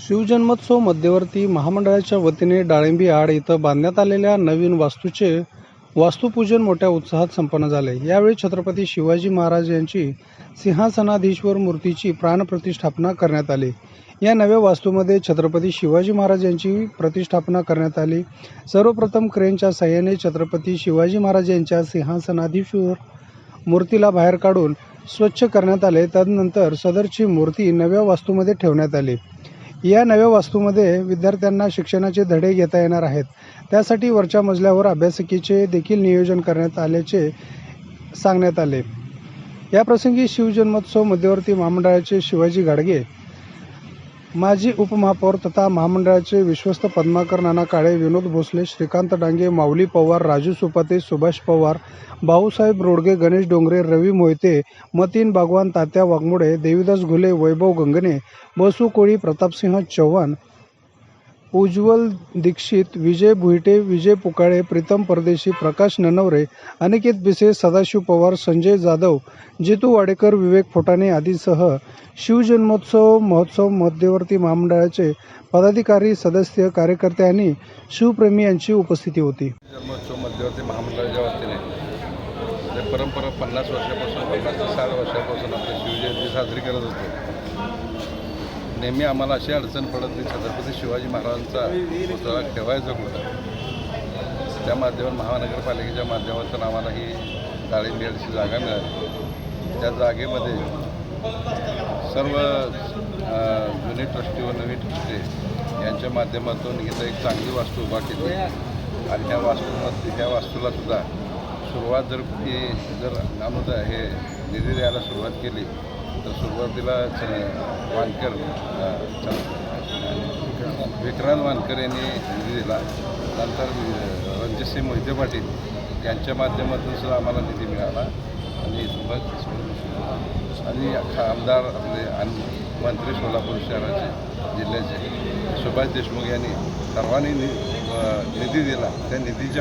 शिवजन्मोत्सव मध्यवर्ती महामंडळाच्या वतीने डाळिंबी आड इथं बांधण्यात आलेल्या नवीन वास्तूचे वास्तुपूजन मोठ्या उत्साहात संपन्न झाले। यावेळी छत्रपती शिवाजी महाराज यांची सिंहासनाधीश्वर मूर्तीची प्राणप्रतिष्ठापना करण्यात आली। या नव्या वास्तूमध्ये छत्रपती शिवाजी महाराज यांची प्रतिष्ठापना करण्यात आली। सर्वप्रथम क्रेनच्या साहाय्याने छत्रपती शिवाजी महाराज यांच्या सिंहासनाधीश्वर मूर्तीला बाहेर काढून स्वच्छ करण्यात आले। तदनंतर सदरची मूर्ती नव्या वास्तूमध्ये ठेवण्यात आली। या नव्या वास्तूमध्ये विद्यार्थ्यांना शिक्षणाचे धडे घेता येणार आहेत। त्यासाठी वरच्या मजल्यावर अभ्यासिकेचे देखील नियोजन करण्यात आल्याचे सांगण्यात आले। या प्रसंगी शिवजन्मोत्सव मध्यवर्ती महामंडळाचे शिवाजी गाडगे, माजी उपमहापौर तथा महामंडळाचे विश्वस्त पद्माकर नाना काळे, विनोद भोसले, श्रीकांत डांगे, माऊली पवार, राजू सुपाते, सुभाष पवार, भाऊसाहेब रोडगे, गणेश डोंगरे, रवी मोहिते, मतीन बागवान, तात्या वाघमोडे, देवीदास घुले, वैभव गंगणे, बसू कोळी, प्रतापसिंह चव्हाण, उज्ज्वल दीक्षित, विजय भुईटे, विजय पुकाळे, प्रीतम परदेशी, प्रकाश ननवरे, अनिकेत बिसे, सदाशिव पवार, संजय जाधव, जितू वाडेकर, विवेक फोटाणे आदीसह शिवजन्मोत्सव महोत्सव मध्यवर्ती महामंडळाचे पदाधिकारी, सदस्य, कार्यकर्ते आणि शिवप्रेमी यांची उपस्थिती होती। जन्मोत्सव मध्यवर्ती महामंडळाच्या वतीने परंपरा 50 वर्षापासून 50 ते 60 वर्षापासून आपली शिवजयंती साजरी करत होतो। नेहमी आम्हाला अशी अडचण पडत नाही, छत्रपती शिवाजी महाराजांचा पुतळा ठेवायचा कुठं। त्या माध्यमातून महानगरपालिकेच्या माध्यमातून आम्हाला ही डाळिंबी आडची जागा मिळाली। त्या जागेमध्ये सर्व जुने ट्रस्टी व नवीन ट्रस्टी यांच्या माध्यमातून इथं एक चांगली वास्तू उभा केली आणि ह्या वास्तूला सुद्धा सुरुवात जर आम्हाला हे निधी द्यायला सुरुवात केली तर सुरुवातीला वानकर विक्रांत वानकर यांनी निधी दिला। नंतर रणजितसिंह मोहिते पाटील यांच्या माध्यमातून सुद्धा आम्हाला निधी मिळाला आणि आमदार आपले मंत्री सोलापूर शहराचे जिल्ह्याचे सुभाष देशमुख यांनी सर्वांनी निधी दिला। त्या निधीच्या